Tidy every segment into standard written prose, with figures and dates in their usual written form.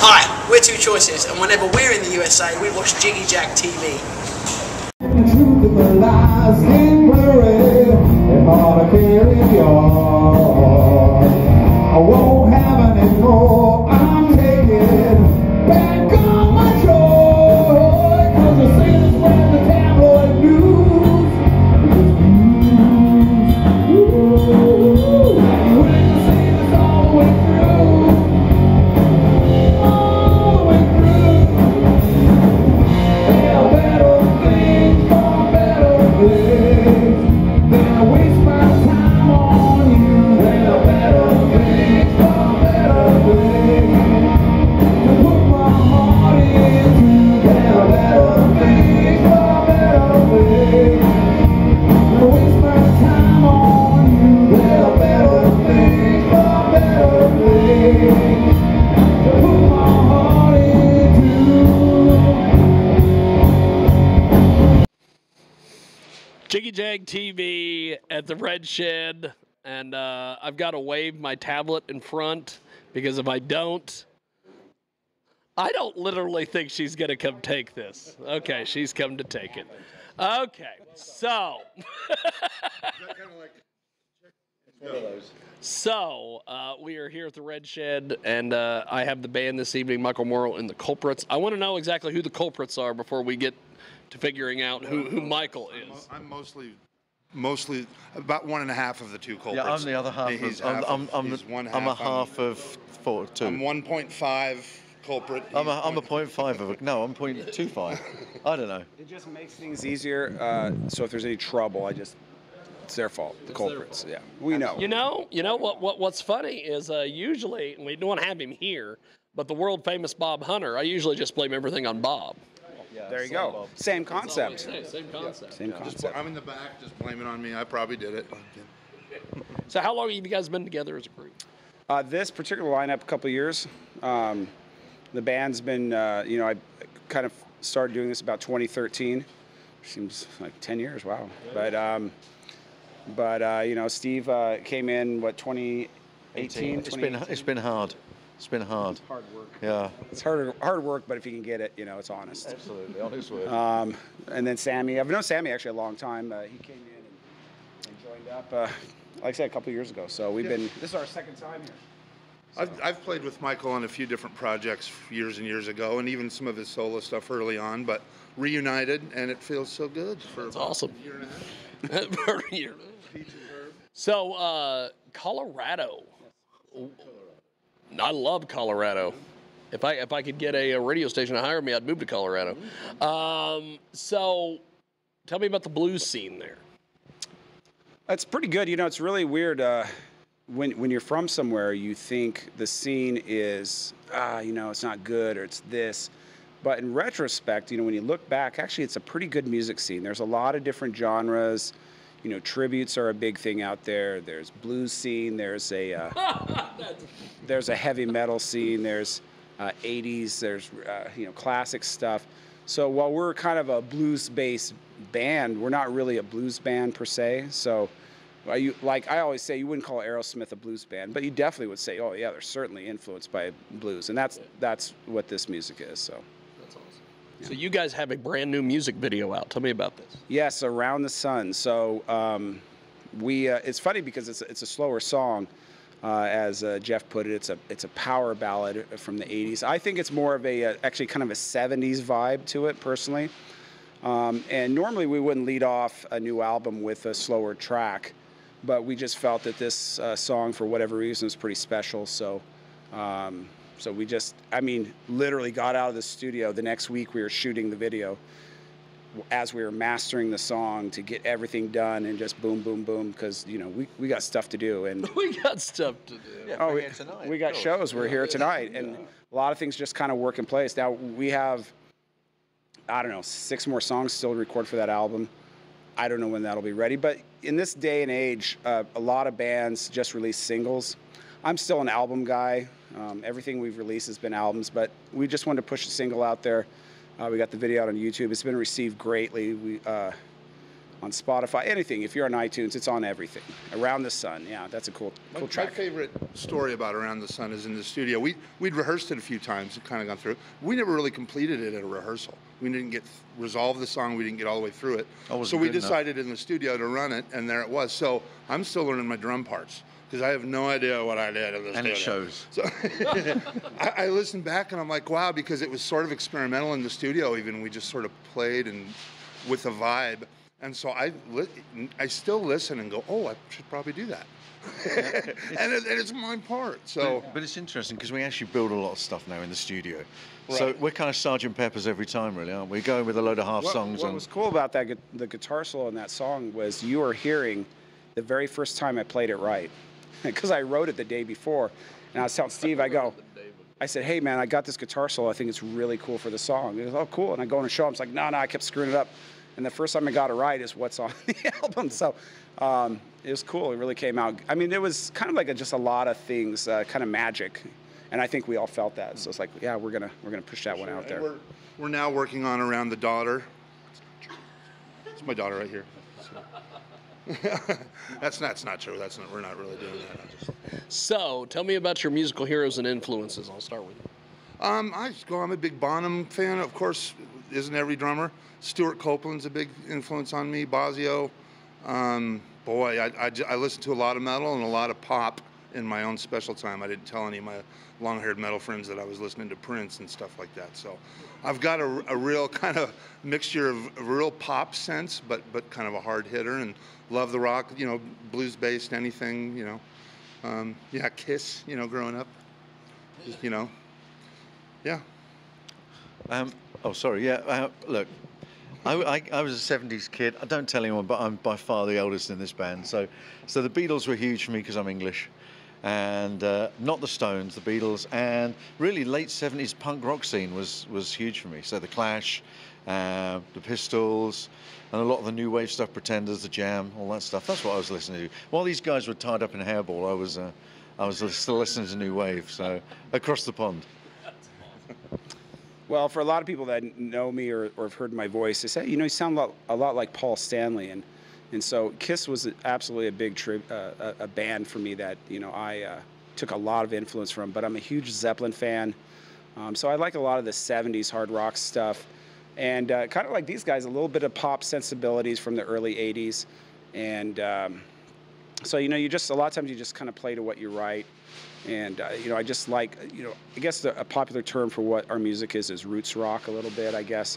Hi, we're Two Choices, and whenever we're in the USA, we watch Jiggy Jag TV. I won't have any more. I'm taking back all my joy, 'cause the sailors run the tabloid news. When the sailors all the way through, all the way through. There are better things, far better things, than I waste my time on you. There are better things, far better things, to put my heart into. There are better things, far better things, to waste my time on you. There are better things, far better things, to put my heart into. Jiggy Jag TV at the Red Shed, and I've got to wave my tablet in front because if I don't literally think she's going to come take this. Okay, she's come to take it. Okay, so. So, we are here at the Red Shed, and I have the band this evening, Michael Murrow and the Culprits. I want to know exactly who the Culprits are before we get to figuring out who Michael is. I'm mostly about one and a half of the two Culprits. Yeah, I'm the other half. He's I'm a half of two. I'm 1.5 Culprit. I'm a 0.5 of it. No, I'm 0.25. I don't know. It just makes things easier. So if there's any trouble, it's their fault. The Culprits. Yeah, we know. You know what's funny is usually, and we don't want to have him here, but the world famous Bob Hunter, I usually just blame everything on Bob. Yeah, there you go. Same concept. Same concept. Same concept. I'm in the back, just blame it on me. I probably did it. So how long have you guys been together as a group? This particular lineup, a couple of years. The band's been, I kind of started doing this about 2013. Seems like 10 years. Wow. But Steve came in 2018. It's been hard. It's been hard. It's hard work. Yeah. It's hard work, but if you can get it, it's honest. Absolutely, honest word. And then Sammy, I've known Sammy actually a long time. He came in and joined up, like I said, a couple of years ago. So this is our second time here. So. I've played with Michael on a few different projects years and years ago, and even some of his solo stuff early on, but reunited, and it feels so good. That's awesome. A year and a half. For a year. So, Colorado. I love Colorado. If I could get a radio station to hire me, I'd move to Colorado. So, tell me about the blues scene there. It's pretty good. It's really weird. When you're from somewhere, you think the scene is, it's not good or it's this. But in retrospect, when you look back, actually, it's a pretty good music scene. There's a lot of different genres. Tributes are a big thing out there. There's blues scene. There's a heavy metal scene. There's 80s. There's classic stuff. So while we're kind of a blues-based band, we're not really a blues band per se. So, like I always say, you wouldn't call Aerosmith a blues band, but you definitely would say, oh yeah, they're certainly influenced by blues, and that's what this music is. So. So you guys have a brand new music video out. Tell me about this. Yes, Around the Sun. So it's funny because it's a slower song, as Jeff put it. It's a power ballad from the 80s. I think it's more of actually kind of a 70s vibe to it personally. And normally we wouldn't lead off a new album with a slower track, but we just felt that this song, for whatever reason, was pretty special. So. So we literally got out of the studio. The next week we were shooting the video as we were mastering the song to get everything done and just boom, boom, boom, because, we got stuff to do. And we got stuff to do. Yeah, we got shows. We're here tonight. And a lot of things just kind of work in place. Now we have, 6 more songs still to record for that album. I don't know when that'll be ready. But in this day and age, a lot of bands just release singles. I'm still an album guy. Everything we've released has been albums, but we just wanted to push a single out there. We got the video out on YouTube. It's been received greatly. on Spotify, anything. If you're on iTunes, it's on everything. Around the Sun, yeah, that's a cool track. My favorite story about Around the Sun is in the studio. We'd rehearsed it a few times and kind of gone through. We never really completed it at a rehearsal. We didn't get resolve the song. We didn't get all the way through it. So we decided in the studio to run it, and there it was. So I'm still learning my drum parts because I have no idea what I did in the studio. And it shows. So I listened back and I'm like, wow, because it was sort of experimental in the studio. Even we just sort of played and with a vibe. And so I still listen and go, oh, I should probably do that. and it's my part. So, but it's interesting because we actually build a lot of stuff now in the studio. Right. So we're kind of Sgt. Pepper's every time, really, aren't we? Going with a load of half songs. What was cool about that, the guitar solo in that song was you were hearing the very first time I played it right. Because I wrote it the day before. And I was telling Steve, I said, hey, man, I got this guitar solo. I think it's really cool for the song. He goes, oh, cool. And I go on a show. I'm like, no, I kept screwing it up. And the first time I got it right is what's on the album. So it was cool. It really came out. I mean, it was kind of like just a lot of things, kind of magic. And I think we all felt that. So it's like, yeah, we're gonna push that one out there. We're now working on Around the Daughter. It's my daughter right here. That's not true. We're not really doing that. So, tell me about your musical heroes and influences. I'll start with you. I'm a big Bonham fan, of course. Isn't every drummer? Stuart Copeland's a big influence on me. Bosio. Boy, I listen to a lot of metal and a lot of pop in my own special time. I didn't tell any of my long-haired metal friends that I was listening to Prince and stuff like that. So I've got a real kind of mixture of a real pop sense, but kind of a hard hitter, and love the rock, blues-based, anything, Kiss, growing up, just, yeah. Oh, sorry, yeah, look, I was a 70s kid. I don't tell anyone, but I'm by far the oldest in this band. So the Beatles were huge for me because I'm English. And not the Stones, the Beatles, and really late 70s punk rock scene was huge for me. So the Clash, the Pistols, and a lot of the new wave stuff, Pretenders, the Jam, all that stuff. That's what I was listening to. While these guys were tied up in a hairball, I was still listening to new wave. So across the pond. Well, for a lot of people that know me or have heard my voice, they say, you sound a lot like Paul Stanley, and so Kiss was absolutely a big a band for me that I took a lot of influence from. But I'm a huge Zeppelin fan, so I like a lot of the '70s hard rock stuff, and kind of like these guys, a little bit of pop sensibilities from the early '80s, and so you just a lot of times you just kind of play to what you write. And, I just like, I guess a popular term for what our music is roots rock a little bit, I guess.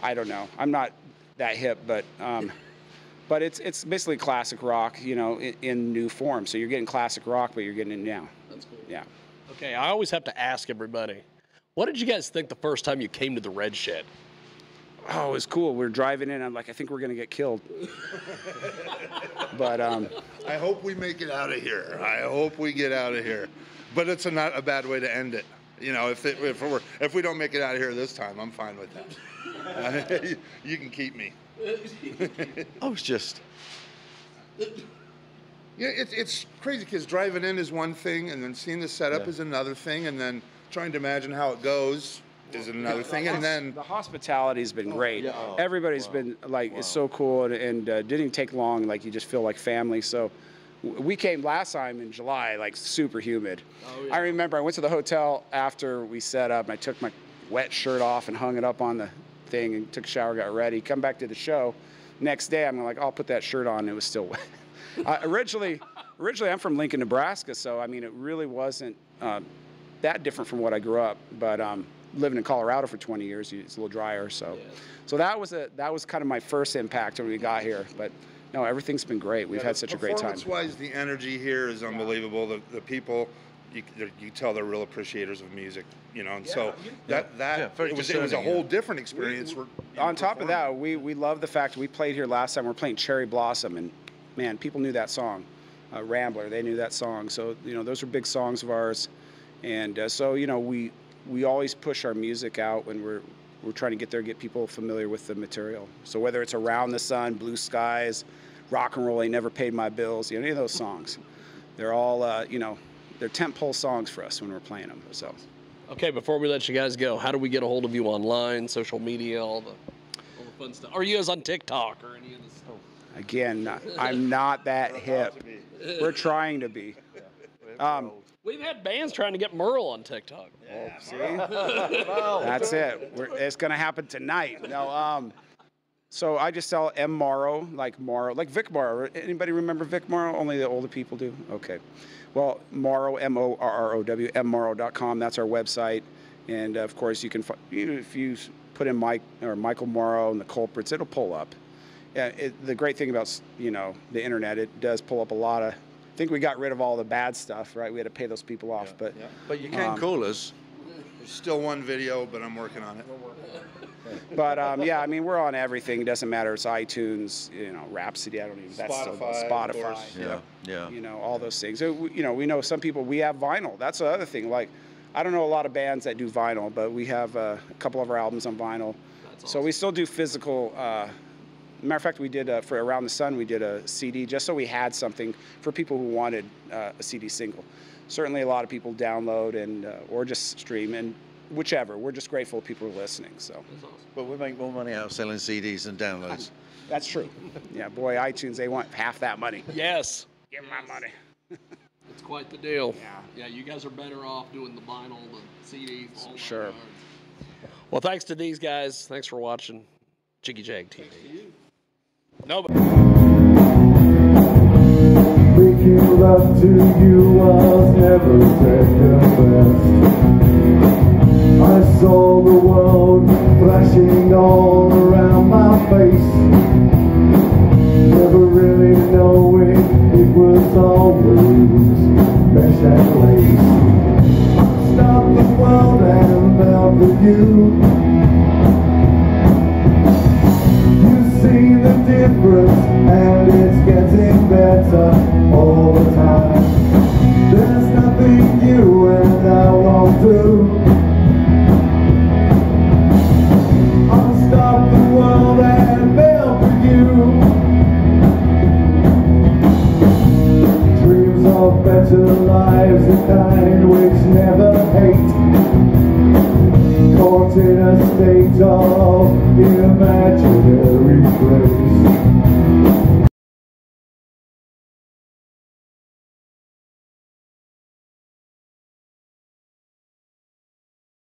I don't know. I'm not that hip, but it's basically classic rock, in new form. So you're getting classic rock, but you're getting it now. That's cool. Yeah. Okay, I always have to ask everybody, what did you guys think the first time you came to the Red Shed? Oh, it was cool. We were driving in. I'm like, I think we're going to get killed. But I hope we make it out of here. I hope we get out of here. But it's not a bad way to end it. If we don't make it out of here this time, I'm fine with that. You can keep me. I was just. Yeah, it's crazy because driving in is one thing, and then seeing the setup is another thing, and then trying to imagine how it goes is another thing, and then the hospitality's been great. Yeah. Everybody's been it's so cool, and didn't even take long. Like you just feel like family. So we came last time in July, like super humid. Oh, yeah. I remember I went to the hotel after we set up, and I took my wet shirt off and hung it up on the thing, and took a shower, got ready, come back to the show. Next day, I'm like, I'll put that shirt on. And it was still wet. Originally, I'm from Lincoln, Nebraska, so I mean, it really wasn't that different from what I grew up, but. Living in Colorado for 20 years, it's a little drier. So that was kind of my first impact when we got here. But no, everything's been great. We've had such a great time. Performance-wise, the energy here is unbelievable. The people, you tell they're real appreciators of music, and so it was a whole different experience. On top of that, we love the fact we played here last time. We're playing Cherry Blossom, and man, people knew that song, Rambler. They knew that song. So those are big songs of ours, and so we always push our music out when we're trying to get people familiar with the material. So whether it's Around the Sun, Blue Skies, Rock and Roll Ain't Never Paid My Bills, any of those songs, they're all they're tentpole songs for us when we're playing them. So. Okay, before we let you guys go, how do we get a hold of you online, social media, all the fun stuff? Are you guys on TikTok or any of this stuff? Again, I'm not that hip. We're trying to be. We've had bands trying to get Murrow on TikTok. Yeah. See? That's it. It's going to happen tonight. No, so I just sell M. Murrow, like Vic Morrow. Anybody remember Vic Morrow? Only the older people do? Okay. Well, Murrow, M-O-R-R-O-W, mmurrow.com. That's our website. And, of course, you can if you put in Michael Murrow and the Culprits, it'll pull up. Yeah, the great thing about, the internet, it does pull up a lot of. I think we got rid of all the bad stuff, right? We had to pay those people off, but you can call us. There's still one video, but I'm working on it. But yeah, I mean, we're on everything. It doesn't matter. It's iTunes, Rhapsody. I don't even. That's Spotify. Yeah. All those things. So, we know some people. We have vinyl. That's the other thing. Like, I don't know a lot of bands that do vinyl, but we have a couple of our albums on vinyl. That's awesome. So we still do physical. Matter of fact, we did for Around the Sun, we did a CD just so we had something for people who wanted a CD single. Certainly a lot of people download and or just stream, and whichever. We're just grateful people are listening. So. That's awesome. But we make more money out of selling CDs than downloads. That's true. Yeah, boy, iTunes, they want half that money. Yes. Give them my money. It's quite the deal. Yeah. Yeah, you guys are better off doing the vinyl, the CDs. All sure. Well, thanks to these guys. Thanks for watching Jiggy Jag TV. No, but making love to you was never second best. I saw the world flashing all around my face, never really knowing it was always mesh and lace. Stop the world and melt with you. See the difference, and it's getting better all the time. There's nothing you and I won't do. I'll stop the world and melt with you. Dreams of better lives, the kind which never hate, caught in a state of imaginary place.